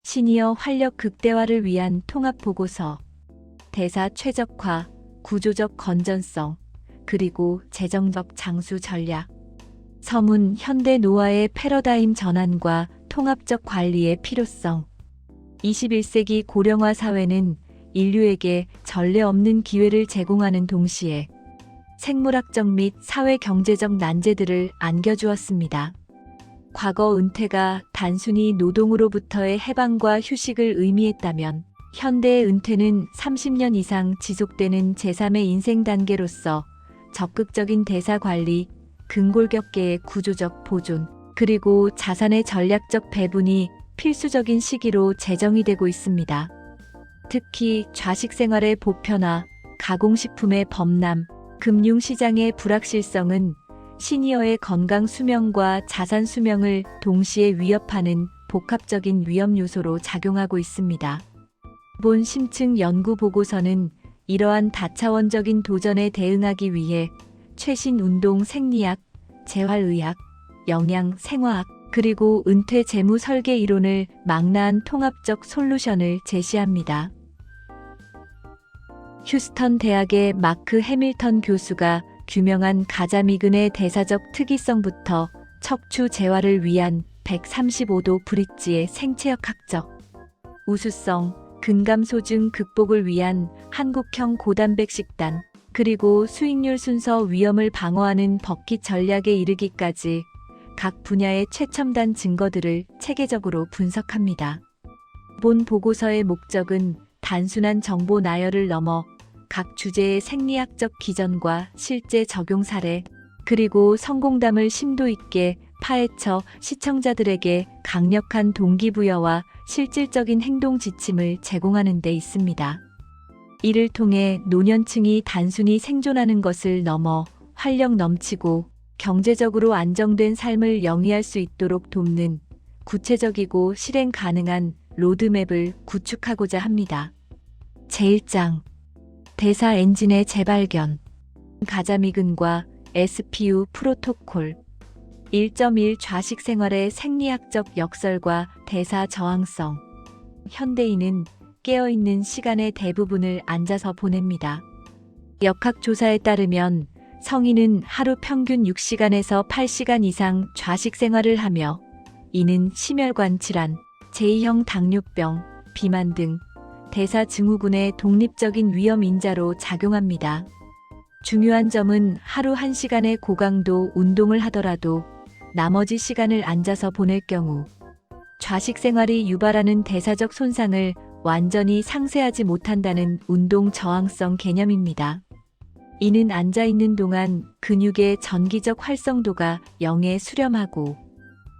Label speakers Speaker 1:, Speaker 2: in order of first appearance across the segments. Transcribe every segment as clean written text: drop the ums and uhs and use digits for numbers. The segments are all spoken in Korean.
Speaker 1: 시니어 활력 극대화를 위한 통합 보고서, 대사 최적화, 구조적 건전성, 그리고 재정적 장수 전략. 서문 현대 노화의 패러다임 전환과 통합적 관리의 필요성. 21세기 고령화 사회는 인류에게 전례 없는 기회를 제공하는 동시에 생물학적 및 사회-경제적 난제들을 안겨주었습니다. 과거 은퇴가 단순히 노동으로부터의 해방과 휴식을 의미했다면, 현대의 은퇴는 30년 이상 지속되는 제3의 인생 단계로서 적극적인 대사 관리, 근골격계의 구조적 보존, 그리고 자산의 전략적 배분이 필수적인 시기로 제정이 되고 있습니다. 특히 좌식 생활의 보편화, 가공식품의 범람, 금융시장의 불확실성은 시니어의 건강 수명과 자산 수명을 동시에 위협하는 복합적인 위험 요소로 작용하고 있습니다. 본 심층 연구 보고서는 이러한 다차원적인 도전에 대응하기 위해 최신 운동 생리학, 재활의학, 영양 생화학, 그리고 은퇴 재무 설계 이론을 망라한 통합적 솔루션을 제시합니다. 휴스턴 대학의 마크 해밀턴 교수가 규명한 가자미근의 대사적 특이성부터 척추 재활을 위한 135도 브릿지의 생체학 학적, 우수성, 근감소증 극복을 위한 한국형 고단백 식단, 그리고 수익률 순서 위험을 방어하는 버킷 전략에 이르기까지 각 분야의 최첨단 증거들을 체계적으로 분석합니다. 본 보고서의 목적은 단순한 정보 나열을 넘어 각 주제의 생리학적 기전과 실제 적용 사례, 그리고 성공담을 심도 있게 파헤쳐 시청자들에게 강력한 동기부여와 실질적인 행동 지침을 제공하는 데 있습니다. 이를 통해 노년층이 단순히 생존하는 것을 넘어 활력 넘치고 경제적으로 안정된 삶을 영위할 수 있도록 돕는 구체적이고 실행 가능한 로드맵을 구축하고자 합니다. 제1장 대사 엔진의 재발견, 가자미근과 SPU 프로토콜. 1.1 좌식 생활의 생리학적 역설과 대사 저항성. 현대인은 깨어있는 시간의 대부분을 앉아서 보냅니다. 역학조사에 따르면 성인은 하루 평균 6시간에서 8시간 이상 좌식 생활을 하며, 이는 심혈관 질환, 제2형 당뇨병, 비만 등 대사 증후군의 독립적인 위험 인자로 작용합니다. 중요한 점은 하루 1시간의 고강도 운동을 하더라도 나머지 시간을 앉아서 보낼 경우 좌식 생활이 유발하는 대사적 손상을 완전히 상쇄하지 못한다는 운동 저항성 개념입니다. 이는 앉아 있는 동안 근육의 전기적 활성도가 0에 수렴하고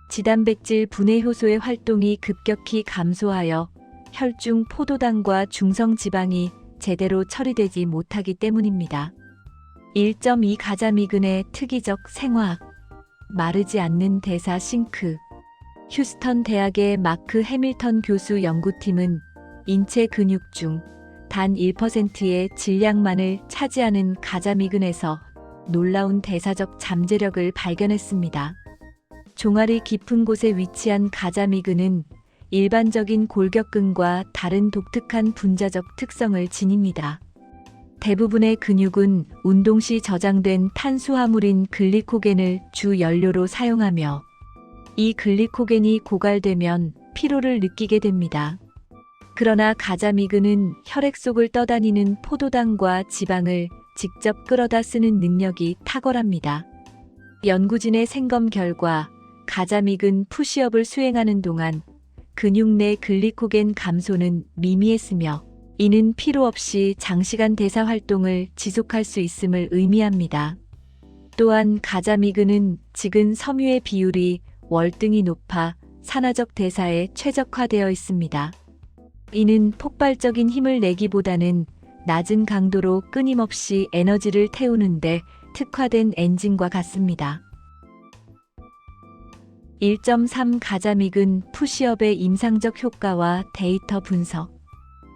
Speaker 1: 지단백질 분해 효소의 활동이 급격히 감소하여 혈중 포도당과 중성 지방이 제대로 처리되지 못하기 때문입니다. 1.2 가자미근의 특이적 생화학, 마르지 않는 대사 싱크. 휴스턴 대학의 마크 해밀턴 교수 연구팀은 인체 근육 중 단 1%의 질량만을 차지하는 가자미근에서 놀라운 대사적 잠재력을 발견했습니다. 종아리 깊은 곳에 위치한 가자미근은 일반적인 골격근과 다른 독특한 분자적 특성을 지닙니다. 대부분의 근육은 운동 시 저장된 탄수화물인 글리코겐을 주 연료로 사용하며, 이 글리코겐이 고갈되면 피로를 느끼게 됩니다. 그러나 가자미근은 혈액 속을 떠다니는 포도당과 지방을 직접 끌어다 쓰는 능력이 탁월합니다. 연구진의 생검 결과 가자미근 푸시업을 수행하는 동안 근육 내 글리코겐 감소는 미미했으며, 이는 피로 없이 장시간 대사 활동을 지속할 수 있음을 의미합니다. 또한 가자미근은 직은 섬유의 비율이 월등히 높아 산화적 대사에 최적화되어 있습니다. 이는 폭발적인 힘을 내기보다는 낮은 강도로 끊임없이 에너지를 태우는데 특화된 엔진과 같습니다. 1.3 가자미근 푸시업의 임상적 효과와 데이터 분석.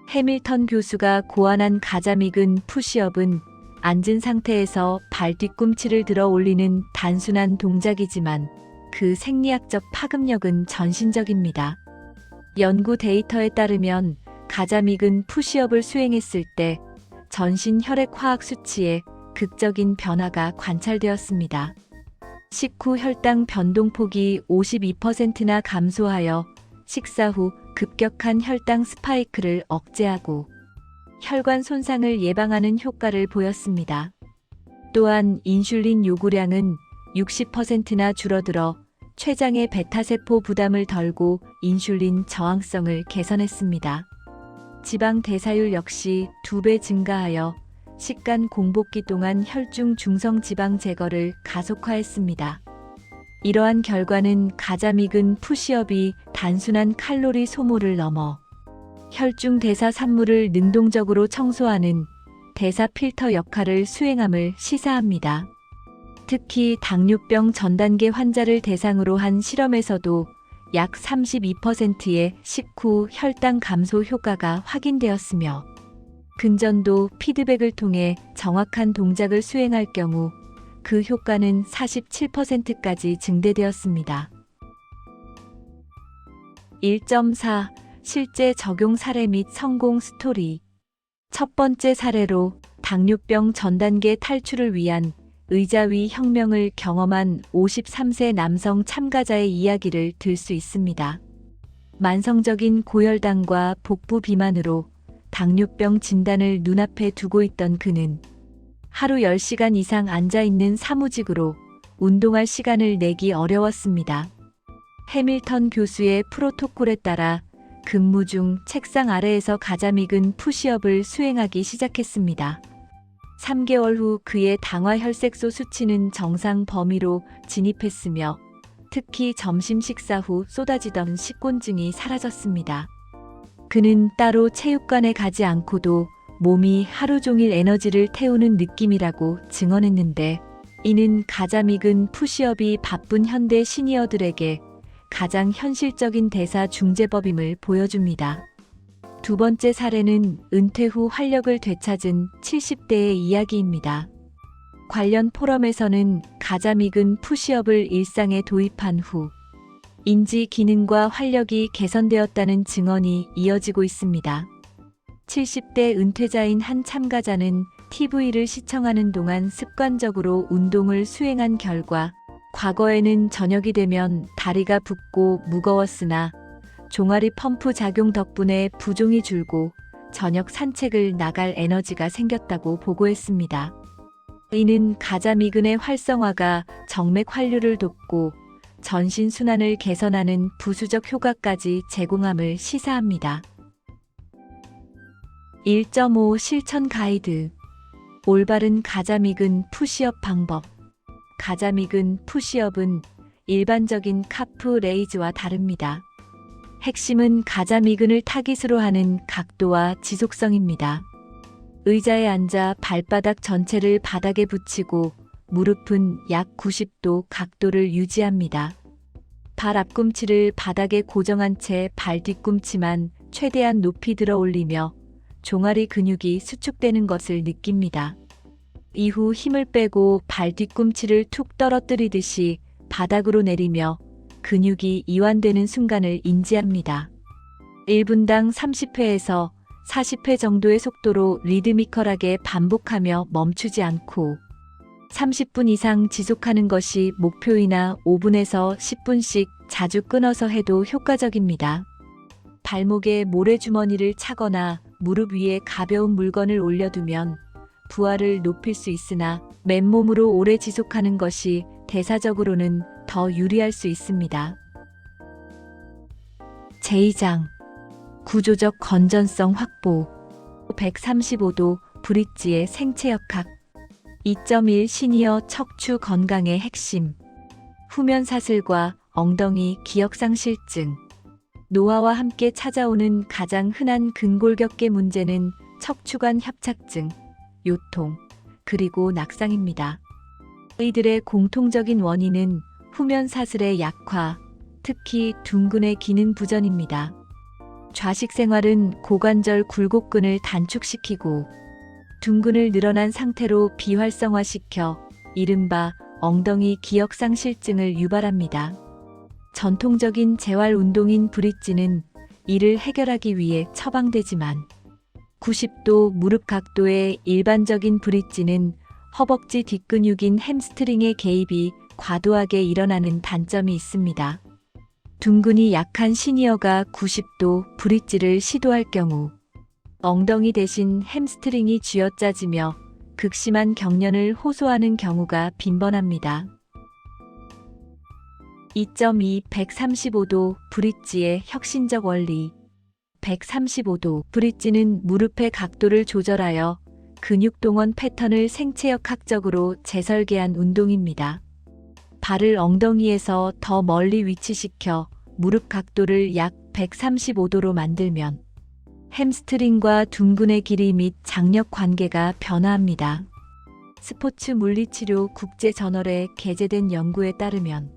Speaker 1: 해밀턴 교수가 고안한 가자미근 푸시업은 앉은 상태에서 발 뒤꿈치를 들어 올리는 단순한 동작이지만 그 생리학적 파급력은 전신적입니다. 연구 데이터에 따르면 가자믹은 푸시업을 수행했을 때 전신 혈액 화학 수치에 극적인 변화가 관찰되었습니다. 식후 혈당 변동폭이 52%나 감소하여 식사 후 급격한 혈당 스파이크를 억제하고 혈관 손상을 예방하는 효과를 보였습니다. 또한 인슐린 요구량은 60%나 줄어들어 췌장의 베타세포 부담을 덜고 인슐린 저항성을 개선했습니다. 지방 대사율 역시 2배 증가하여 식간 공복기 동안 혈중 중성 지방 제거를 가속화했습니다. 이러한 결과는 가자믹은 푸시업이 단순한 칼로리 소모를 넘어 혈중 대사 산물을 능동적으로 청소하는 대사 필터 역할을 수행함을 시사합니다. 특히 당뇨병 전 단계 환자를 대상으로 한 실험에서도 약 32%의 식후 혈당 감소 효과가 확인되었으며 근전도 피드백을 통해 정확한 동작을 수행할 경우 그 효과는 47%까지 증대되었습니다. 1.4 실제 적용 사례 및 성공 스토리. 첫 번째 사례로 당뇨병 전 단계 탈출을 위한 의자 위 혁명을 경험한 53세 남성 참가자의 이야기를 들 수 있습니다. 만성적인 고혈당과 복부 비만으로 당뇨병 진단을 눈앞에 두고 있던 그는 하루 10시간 이상 앉아있는 사무직으로 운동할 시간을 내기 어려웠습니다. 해밀턴 교수의 프로토콜에 따라 근무 중 책상 아래에서 가자믹은 푸시업을 수행하기 시작했습니다. 3개월 후 그의 당화 혈색소 수치는 정상 범위로 진입했으며 특히 점심 식사 후 쏟아지던 식곤증이 사라졌습니다. 그는 따로 체육관에 가지 않고도 몸이 하루 종일 에너지를 태우는 느낌이라고 증언했는데 이는 가자믹은 푸시업이 바쁜 현대 시니어들에게 가장 현실적인 대사 중재법임을 보여줍니다. 두 번째 사례는 은퇴 후 활력을 되찾은 70대의 이야기입니다. 관련 포럼에서는 가자믹은 푸시업을 일상에 도입한 후 인지 기능과 활력이 개선되었다는 증언이 이어지고 있습니다. 70대 은퇴자인 한 참가자는 TV를 시청하는 동안 습관적으로 운동을 수행한 결과 과거에는 저녁이 되면 다리가 붓고 무거웠으나 종아리 펌프 작용 덕분에 부종이 줄고 저녁 산책을 나갈 에너지가 생겼다고 보고했습니다. 이는 가자미근의 활성화가 정맥 환류를 돕고 전신 순환을 개선하는 부수적 효과까지 제공함을 시사합니다. 1.5 실천 가이드. 올바른 가자미근 푸시업 방법. 가자미근 푸시업은 일반적인 카프 레이즈와 다릅니다. 핵심은 가자미근을 타깃으로 하는 각도와 지속성입니다. 의자에 앉아 발바닥 전체를 바닥에 붙이고 무릎은 약 90도 각도를 유지합니다. 발 앞꿈치를 바닥에 고정한 채 발 뒤꿈치만 최대한 높이 들어 올리며 종아리 근육이 수축되는 것을 느낍니다. 이후 힘을 빼고 발 뒤꿈치를 툭 떨어뜨리듯이 바닥으로 내리며 근육이 이완되는 순간을 인지합니다. 1분당 30회에서 40회 정도의 속도로 리드미컬하게 반복하며 멈추지 않고 30분 이상 지속하는 것이 목표이나 5분에서 10분씩 자주 끊어서 해도 효과적입니다. 발목에 모래주머니를 차거나 무릎 위에 가벼운 물건을 올려두면 부하를 높일 수 있으나 맨몸으로 오래 지속하는 것이 대사적으로는 더 유리할 수 있습니다. 제2장 구조적 건전성 확보. 135도 브릿지의 생체역학. 2.1 시니어 척추 건강의 핵심. 후면 사슬과 엉덩이 기억상실증. 노화와 함께 찾아오는 가장 흔한 근골격계 문제는 척추관 협착증, 요통, 그리고 낙상입니다. 이들의 공통적인 원인은 후면 사슬의 약화, 특히 둔근의 기능 부전입니다. 좌식 생활은 고관절 굴곡근을 단축시키고 둔근을 늘어난 상태로 비활성화시켜 이른바 엉덩이 기억상실증을 유발합니다. 전통적인 재활 운동인 브릿지는 이를 해결하기 위해 처방되지만 90도 무릎 각도의 일반적인 브릿지는 허벅지 뒷근육인 햄스트링의 개입이 과도하게 일어나는 단점이 있습니다. 둔근이 약한 시니어가 90도 브릿지를 시도할 경우 엉덩이 대신 햄스트링이 쥐어짜지며 극심한 경련을 호소하는 경우가 빈번합니다. 2.2 135도 브릿지의 혁신적 원리 135도 브릿지는 무릎의 각도를 조절하여 근육 동원 패턴을 생체역학적으로 재설계한 운동입니다. 발을 엉덩이에서 더 멀리 위치시켜 무릎 각도를 약 135도로 만들면 햄스트링과 둔근의 길이 및 장력 관계가 변화합니다. 스포츠 물리치료 국제저널에 게재된 연구에 따르면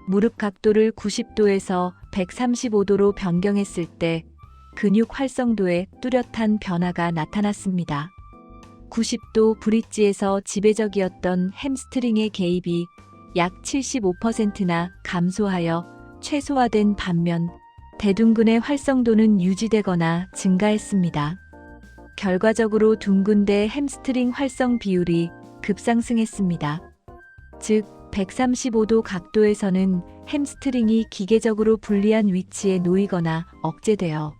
Speaker 1: 무릎 각도를 90도에서 135도로 변경했을 때 근육 활성도에 뚜렷한 변화가 나타났습니다. 90도 브릿지에서 지배적이었던 햄스트링의 개입이 약 75%나 감소하여 최소화된 반면 대둔근의 활성도는 유지되거나 증가했습니다. 결과적으로 둔근 대 햄스트링 활성 비율이 급상승했습니다. 즉, 135도 각도에서는 햄스트링이 기계적으로 불리한 위치에 놓이거나 억제되어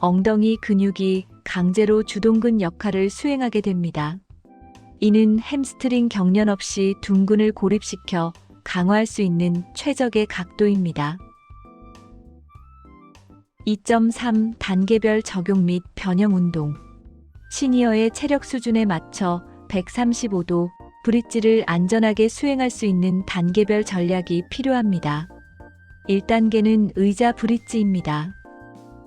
Speaker 1: 엉덩이 근육이 강제로 주동근 역할을 수행하게 됩니다. 이는 햄스트링 경련 없이 둔근을 고립시켜 강화할 수 있는 최적의 각도입니다. 2.3 단계별 적용 및 변형 운동 시니어의 체력 수준에 맞춰 135도 브릿지를 안전하게 수행할 수 있는 단계별 전략이 필요합니다. 1단계는 의자 브릿지입니다.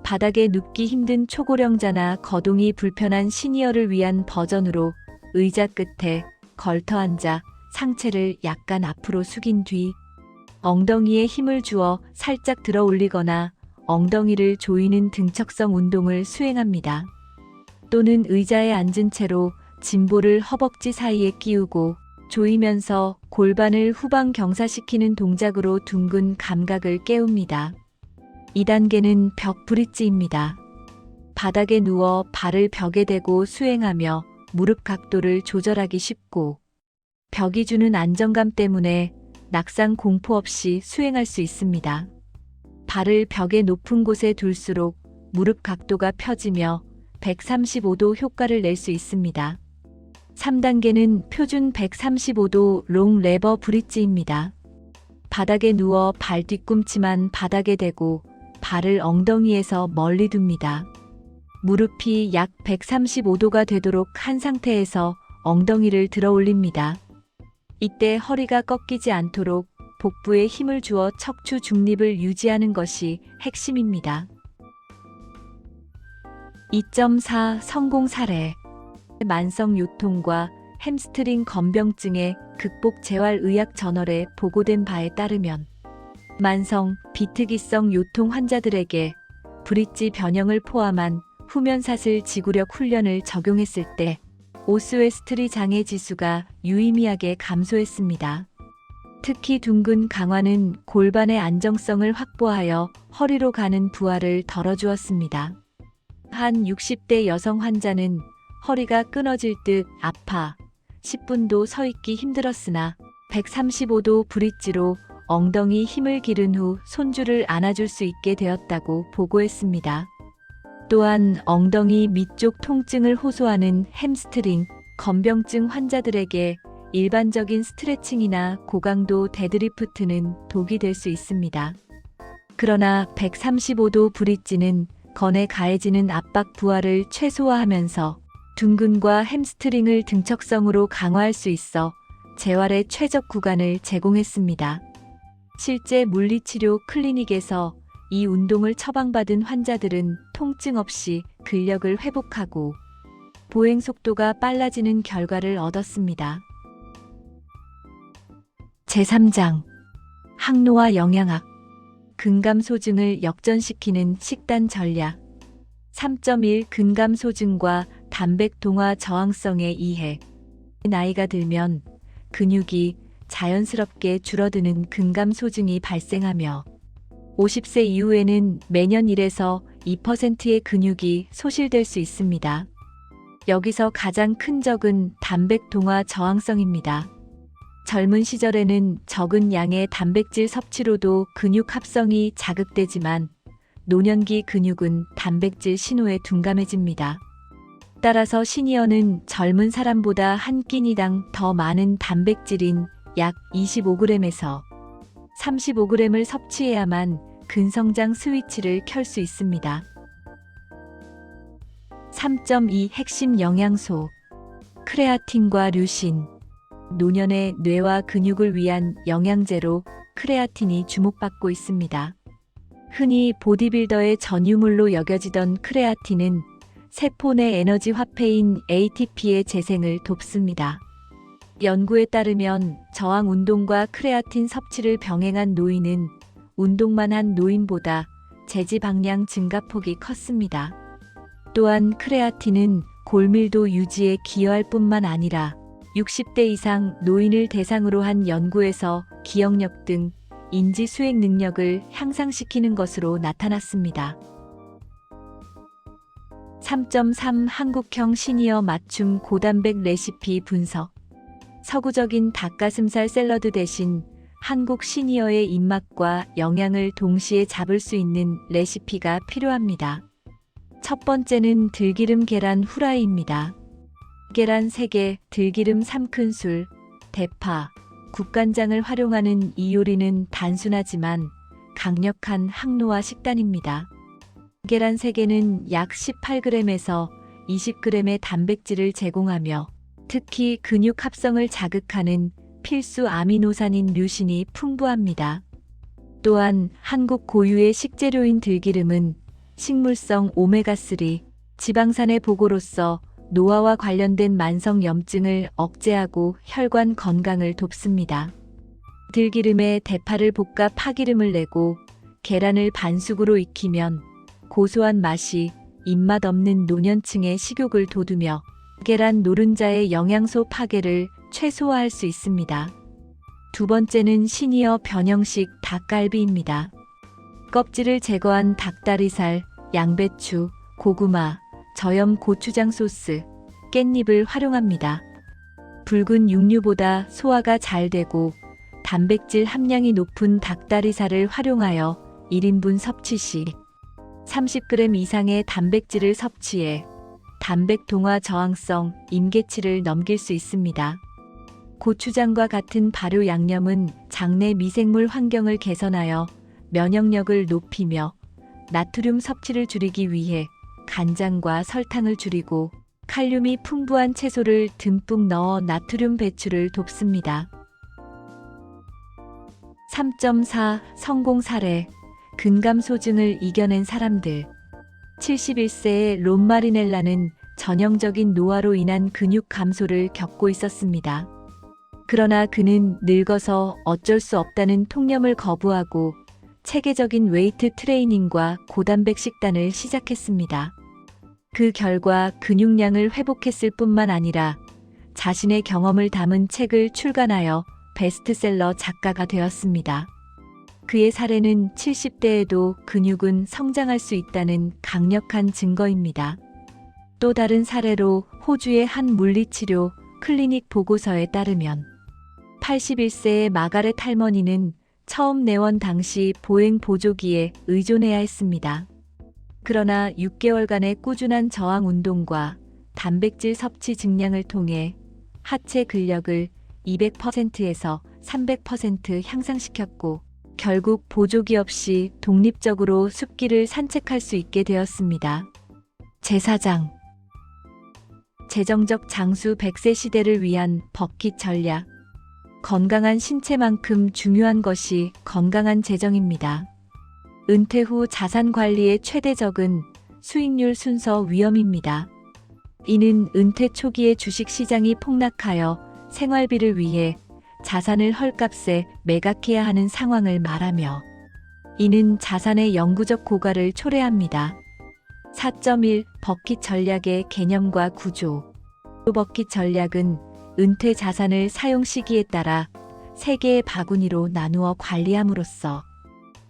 Speaker 1: 바닥에 눕기 힘든 초고령자나 거동이 불편한 시니어를 위한 버전으로 의자 끝에 걸터 앉아 상체를 약간 앞으로 숙인 뒤 엉덩이에 힘을 주어 살짝 들어 올리거나 엉덩이를 조이는 등척성 운동을 수행합니다. 또는 의자에 앉은 채로 짐볼을 허벅지 사이에 끼우고 조이면서 골반을 후방 경사시키는 동작으로 둔근 감각을 깨웁니다. 2단계는 벽 브릿지입니다. 바닥에 누워 발을 벽에 대고 수행하며 무릎 각도를 조절하기 쉽고 벽이 주는 안정감 때문에 낙상 공포 없이 수행할 수 있습니다. 발을 벽의 높은 곳에 둘수록 무릎 각도가 펴지며 135도 효과를 낼 수 있습니다. 3단계는 표준 135도 롱 레버 브릿지입니다. 바닥에 누워 발 뒤꿈치만 바닥에 대고 발을 엉덩이에서 멀리 둡니다. 무릎이 약 135도가 되도록 한 상태에서 엉덩이를 들어 올립니다. 이때 허리가 꺾이지 않도록 복부에 힘을 주어 척추 중립을 유지하는 것이 핵심입니다. 2.4 성공 사례 만성 요통과 햄스트링 건병증의 극복 재활의학 저널에 보고된 바에 따르면 만성 비특이성 요통 환자들에게 브릿지 변형을 포함한 후면사슬 지구력 훈련을 적용했을 때 오스웨스트리 장애 지수가 유의미하게 감소했습니다. 특히 둔근 강화는 골반의 안정성을 확보하여 허리로 가는 부하를 덜어주었습니다. 한 60대 여성 환자는 허리가 끊어질 듯 아파 10분도 서 있기 힘들었으나 135도 브릿지로 엉덩이 힘을 기른 후 손주를 안아줄 수 있게 되었다고 보고했습니다. 또한 엉덩이 밑쪽 통증을 호소하는 햄스트링, 건병증 환자들에게 일반적인 스트레칭이나 고강도 데드리프트는 독이 될 수 있습니다. 그러나 135도 브릿지는 건에 가해지는 압박 부하를 최소화하면서 둔근과 햄스트링을 등척성으로 강화할 수 있어 재활의 최적 구간을 제공했습니다. 실제 물리치료 클리닉에서 이 운동을 처방받은 환자들은 통증 없이 근력을 회복하고 보행 속도가 빨라지는 결과를 얻었습니다. 제3장 항노화 영양학 근감소증을 역전시키는 식단 전략 3.1 근감소증과 단백 동화 저항성의 이해 나이가 들면 근육이 자연스럽게 줄어드는 근감소증이 발생하며 50세 이후에는 매년 1에서 2%의 근육이 소실될 수 있습니다. 여기서 가장 큰 적은 단백 동화 저항성입니다. 젊은 시절에는 적은 양의 단백질 섭취로도 근육 합성이 자극되지만 노년기 근육은 단백질 신호에 둔감해집니다. 따라서 시니어는 젊은 사람보다 한 끼니당 더 많은 단백질인 약 25g에서 35g을 섭취해야만 근성장 스위치를 켤 수 있습니다. 3.2 핵심 영양소 크레아틴과 류신. 노년의 뇌와 근육을 위한 영양제로 크레아틴이 주목받고 있습니다. 흔히 보디빌더의 전유물로 여겨지던 크레아틴은 세포 내 에너지 화폐인 ATP의 재생을 돕습니다. 연구에 따르면 저항 운동과 크레아틴 섭취를 병행한 노인은 운동만 한 노인보다 제지방량 증가폭이 컸습니다. 또한 크레아틴은 골밀도 유지에 기여할 뿐만 아니라 60대 이상 노인을 대상으로 한 연구에서 기억력 등 인지 수행 능력을 향상시키는 것으로 나타났습니다. 3.3 한국형 시니어 맞춤 고단백 레시피 분석. 서구적인 닭가슴살 샐러드 대신 한국 시니어의 입맛과 영양을 동시에 잡을 수 있는 레시피가 필요합니다. 첫 번째는 들기름 계란 후라이입니다. 계란 3개, 들기름 3큰술, 대파, 국간장을 활용하는 이 요리는 단순하지만 강력한 항노화 식단입니다. 계란 3개는 약 18g에서 20g의 단백질을 제공하며 특히 근육 합성을 자극하는 필수 아미노산인 류신이 풍부합니다. 또한 한국 고유의 식재료인 들기름은 식물성 오메가3, 지방산의 보고로서 노화와 관련된 만성 염증을 억제하고 혈관 건강을 돕습니다. 들기름에 대파를 볶아 파기름을 내고 계란을 반숙으로 익히면 고소한 맛이 입맛 없는 노년층의 식욕을 돋우며 계란 노른자의 영양소 파괴를 최소화할 수 있습니다. 두 번째는 시니어 변형식 닭갈비입니다. 껍질을 제거한 닭다리살, 양배추, 고구마, 저염 고추장 소스, 깻잎을 활용합니다. 붉은 육류보다 소화가 잘 되고 단백질 함량이 높은 닭다리살을 활용하여 1인분 섭취 시 30g 이상의 단백질을 섭취해 단백 동화 저항성 임계치를 넘길 수 있습니다. 고추장과 같은 발효 양념은 장내 미생물 환경을 개선하여 면역력을 높이며 나트륨 섭취를 줄이기 위해 간장과 설탕을 줄이고 칼륨이 풍부한 채소를 듬뿍 넣어 나트륨 배출을 돕습니다. 3.4 성공 사례. 근감소증을 이겨낸 사람들. 71세의 론 마리넬라는 전형적인 노화로 인한 근육 감소를 겪고 있었습니다. 그러나 그는 늙어서 어쩔 수 없다는 통념을 거부하고 체계적인 웨이트 트레이닝과 고단백 식단을 시작했습니다. 그 결과 근육량을 회복했을 뿐만 아니라 자신의 경험을 담은 책을 출간하여 베스트셀러 작가가 되었습니다. 그의 사례는 70대에도 근육은 성장할 수 있다는 강력한 증거입니다. 또 다른 사례로 호주의 한 물리치료 클리닉 보고서에 따르면 81세의 마가렛 할머니는 처음 내원 당시 보행 보조기에 의존해야 했습니다. 그러나 6개월간의 꾸준한 저항 운동과 단백질 섭취 증량을 통해 하체 근력을 200%에서 300% 향상시켰고 결국 보조기 없이 독립적으로 숲길을 산책할 수 있게 되었습니다. 제4장 재정적 장수 100세 시대를 위한 버킷 전략. 건강한 신체만큼 중요한 것이 건강한 재정입니다. 은퇴 후 자산 관리의 최대적은 수익률 순서 위험입니다. 이는 은퇴 초기에 주식 시장이 폭락하여 생활비를 위해 자산을 헐값에 매각해야 하는 상황을 말하며 이는 자산의 영구적 고갈을 초래합니다. 4.1 버킷 전략의 개념과 구조. 버킷 전략은 은퇴 자산을 사용 시기에 따라 3개의 바구니로 나누어 관리함으로써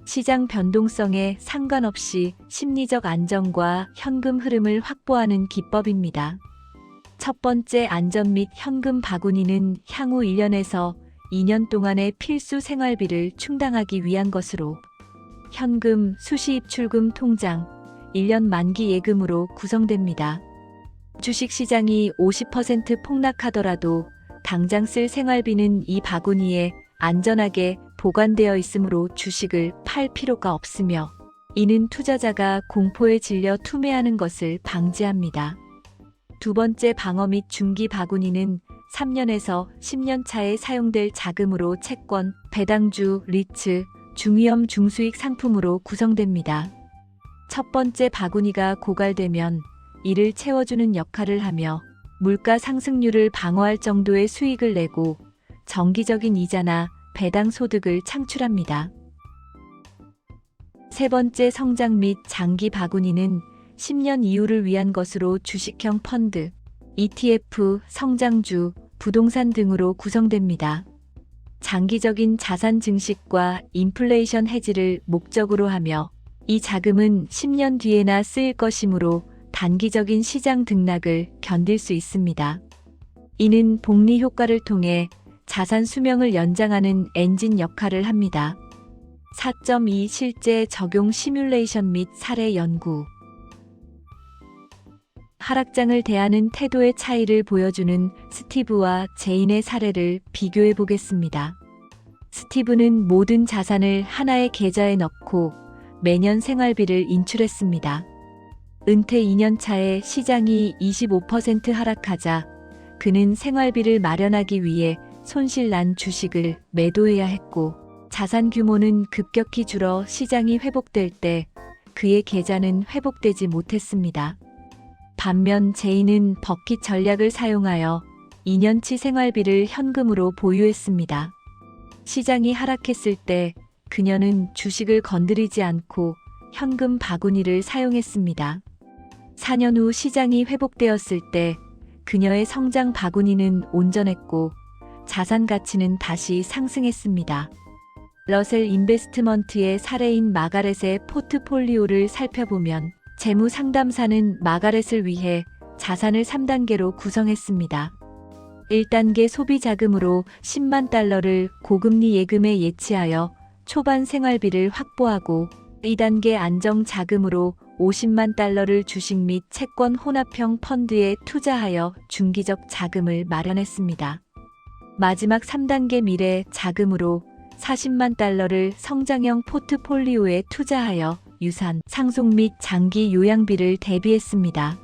Speaker 1: 시장 변동성에 상관없이 심리적 안정과 현금 흐름을 확보하는 기법입니다. 첫 번째, 안전 및 현금 바구니는 향후 1년에서 2년 동안의 필수 생활비를 충당하기 위한 것으로 현금, 수시입출금 통장, 1년 만기 예금으로 구성됩니다. 주식시장이 50% 폭락하더라도 당장 쓸 생활비는 이 바구니에 안전하게 보관되어 있으므로 주식을 팔 필요가 없으며, 이는 투자자가 공포에 질려 투매하는 것을 방지합니다. 두 번째, 방어 및 중기 바구니는 3년에서 10년 차에 사용될 자금으로 채권, 배당주, 리츠, 중위험 중수익 상품으로 구성됩니다. 첫 번째 바구니가 고갈되면 이를 채워주는 역할을 하며 물가 상승률을 방어할 정도의 수익을 내고 정기적인 이자나 배당 소득을 창출합니다. 세 번째, 성장 및 장기 바구니는 10년 이후를 위한 것으로 주식형 펀드, ETF, 성장주, 부동산 등으로 구성됩니다. 장기적인 자산 증식과 인플레이션 해지를 목적으로 하며 이 자금은 10년 뒤에나 쓰일 것이므로 단기적인 시장 등락을 견딜 수 있습니다. 이는 복리 효과를 통해 자산 수명을 연장하는 엔진 역할을 합니다. 4.2 실제 적용 시뮬레이션 및 사례 연구. 하락장을 대하는 태도의 차이를 보여주는 스티브와 제인의 사례를 비교해 보겠습니다. 스티브는 모든 자산을 하나의 계좌에 넣고 매년 생활비를 인출했습니다. 은퇴 2년 차에 시장이 25% 하락하자 그는 생활비를 마련하기 위해 손실난 주식을 매도해야 했고, 자산 규모는 급격히 줄어 시장이 회복될 때 그의 계좌는 회복되지 못했습니다. 반면 제인은 버킷 전략을 사용하여 2년치 생활비를 현금으로 보유했습니다. 시장이 하락했을 때 그녀는 주식을 건드리지 않고 현금 바구니를 사용했습니다. 4년 후 시장이 회복되었을 때 그녀의 성장 바구니는 온전했고 자산 가치는 다시 상승했습니다. 러셀 인베스트먼트의 사례인 마가렛의 포트폴리오를 살펴보면 재무 상담사는 마가렛을 위해 자산을 3단계로 구성했습니다. 1단계 소비 자금으로 10만 달러를 고금리 예금에 예치하여 초반 생활비를 확보하고, 2단계 안정 자금으로 50만 달러를 주식 및 채권 혼합형 펀드에 투자하여 중기적 자금을 마련했습니다. 마지막 3단계 미래 자금으로 40만 달러를 성장형 포트폴리오에 투자하여 유산, 상속 및 장기 요양비를 대비했습니다.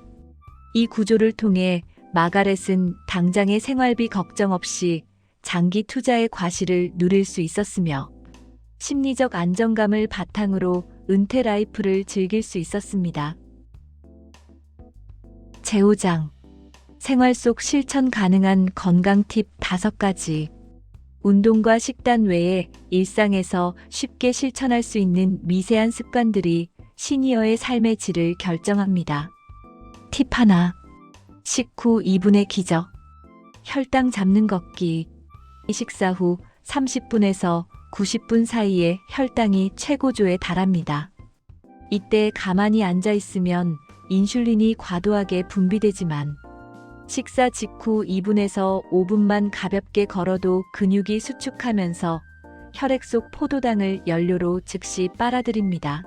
Speaker 1: 이 구조를 통해 마가렛은 당장의 생활비 걱정 없이 장기 투자의 과실을 누릴 수 있었으며 심리적 안정감을 바탕으로 은퇴 라이프를 즐길 수 있었습니다. 제5장, 생활 속 실천 가능한 건강 팁 5가지. 운동과 식단 외에 일상에서 쉽게 실천할 수 있는 미세한 습관들이 시니어의 삶의 질을 결정합니다. 팁 하나. 식후 2분의 기적. 혈당 잡는 걷기. 식사 후 30분에서 90분 사이에 혈당이 최고조에 달합니다. 이때 가만히 앉아 있으면 인슐린이 과도하게 분비되지만 식사 직후 2분에서 5분만 가볍게 걸어도 근육이 수축하면서 혈액 속 포도당을 연료로 즉시 빨아들입니다.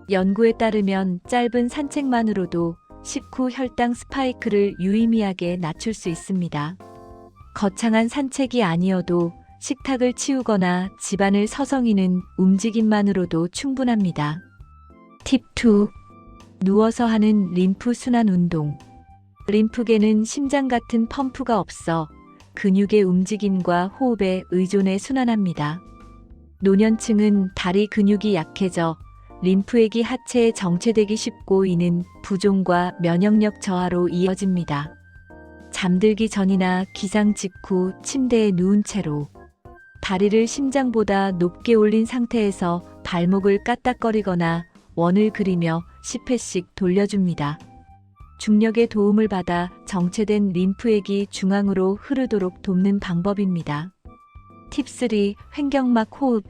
Speaker 1: 연구에 따르면 짧은 산책만으로도 식후 혈당 스파이크를 유의미하게 낮출 수 있습니다. 거창한 산책이 아니어도 식탁을 치우거나 집안을 서성이는 움직임만으로도 충분합니다. 팁 2. 누워서 하는 림프 순환 운동. 림프계는 심장 같은 펌프가 없어 근육의 움직임과 호흡에 의존해 순환합니다. 노년층은 다리 근육이 약해져 림프액이 하체에 정체되기 쉽고, 이는 부종과 면역력 저하로 이어집니다. 잠들기 전이나 기상 직후 침대에 누운 채로 다리를 심장보다 높게 올린 상태에서 발목을 까딱거리거나 원을 그리며 10회씩 돌려줍니다. 중력의 도움을 받아 정체된 림프액이 중앙으로 흐르도록 돕는 방법입니다. 팁 3. 횡격막 호흡.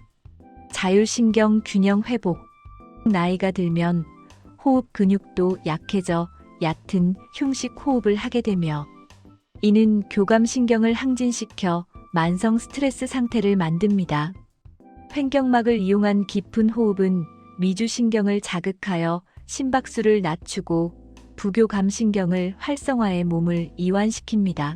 Speaker 1: 자율신경 균형 회복. 나이가 들면 호흡 근육도 약해져 얕은 흉식 호흡을 하게 되며 이는 교감신경을 항진시켜 만성 스트레스 상태를 만듭니다. 횡격막을 이용한 깊은 호흡은 미주신경을 자극하여 심박수를 낮추고 부교감신경을 활성화해 몸을 이완시킵니다.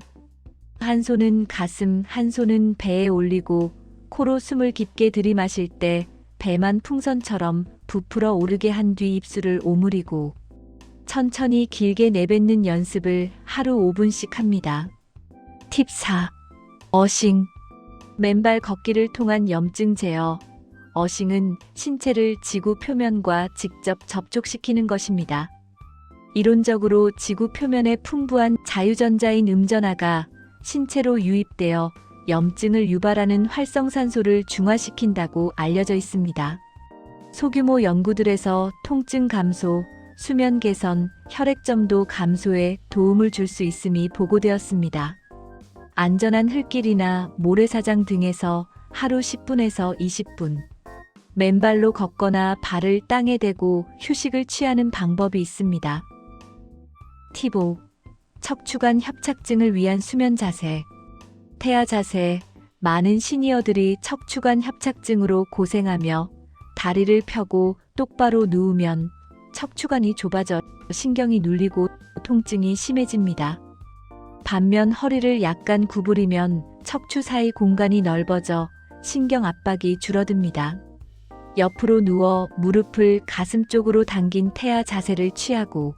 Speaker 1: 한 손은 가슴, 한 손은 배에 올리고 코로 숨을 깊게 들이마실 때 배만 풍선처럼 부풀어 오르게 한 뒤 입술을 오므리고 천천히 길게 내뱉는 연습을 하루 5분씩 합니다. 팁 4. 어싱. 맨발 걷기를 통한 염증 제어. 어싱은 신체를 지구 표면과 직접 접촉시키는 것입니다. 이론적으로 지구 표면에 풍부한 자유전자인 음전하가 신체로 유입되어 염증을 유발하는 활성산소를 중화시킨다고 알려져 있습니다. 소규모 연구들에서 통증 감소, 수면 개선, 혈액점도 감소에 도움을 줄 수 있음이 보고되었습니다. 안전한 흙길이나 모래사장 등에서 하루 10분에서 20분 맨발로 걷거나 발을 땅에 대고 휴식을 취하는 방법이 있습니다. 팁 5. 척추관 협착증을 위한 수면 자세. 태아 자세. 많은 시니어들이 척추관 협착증으로 고생하며 다리를 펴고 똑바로 누우면 척추관이 좁아져 신경이 눌리고 통증이 심해집니다. 반면 허리를 약간 구부리면 척추 사이 공간이 넓어져 신경 압박이 줄어듭니다. 옆으로 누워 무릎을 가슴 쪽으로 당긴 태아 자세를 취하고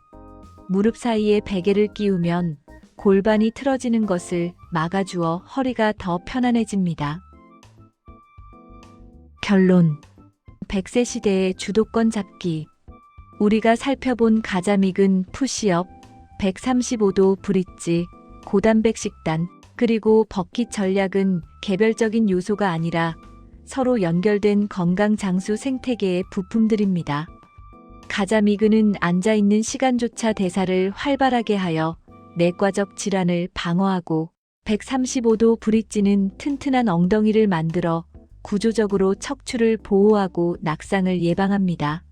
Speaker 1: 무릎 사이에 베개를 끼우면 골반이 틀어지는 것을 막아주어 허리가 더 편안해집니다. 결론. 100세 시대의 주도권 잡기. 우리가 살펴본 가자믹은 푸시업, 135도 브릿지, 고단백 식단, 그리고 버킷 전략은 개별적인 요소가 아니라 서로 연결된 건강 장수 생태계의 부품들입니다. 가자미근은 앉아있는 시간조차 대사를 활발하게 하여 내과적 질환을 방어하고 135도 브릿지는 튼튼한 엉덩이를 만들어 구조적으로 척추를 보호하고 낙상을 예방합니다.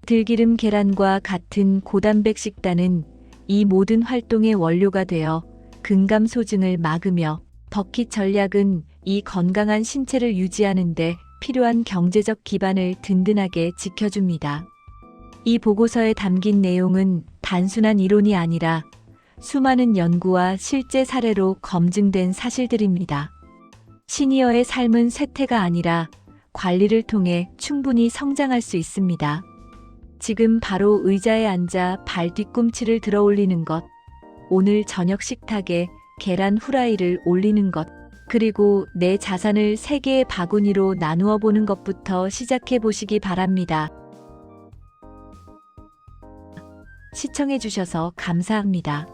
Speaker 1: 들기름 계란과 같은 고단백 식단은 이 모든 활동의 원료가 되어 근감 소증을 막으며 버킷 전략은 이 건강한 신체를 유지하는 데 필요한 경제적 기반을 든든하게 지켜줍니다. 이 보고서에 담긴 내용은 단순한 이론이 아니라 수많은 연구와 실제 사례로 검증된 사실들입니다. 시니어의 삶은 쇠퇴가 아니라 관리를 통해 충분히 성장할 수 있습니다. 지금 바로 의자에 앉아 발 뒤꿈치를 들어 올리는 것, 오늘 저녁 식탁에 계란 후라이를 올리는 것, 그리고 내 자산을 3개의 바구니로 나누어 보는 것부터 시작해 보시기 바랍니다. 시청해 주셔서 감사합니다.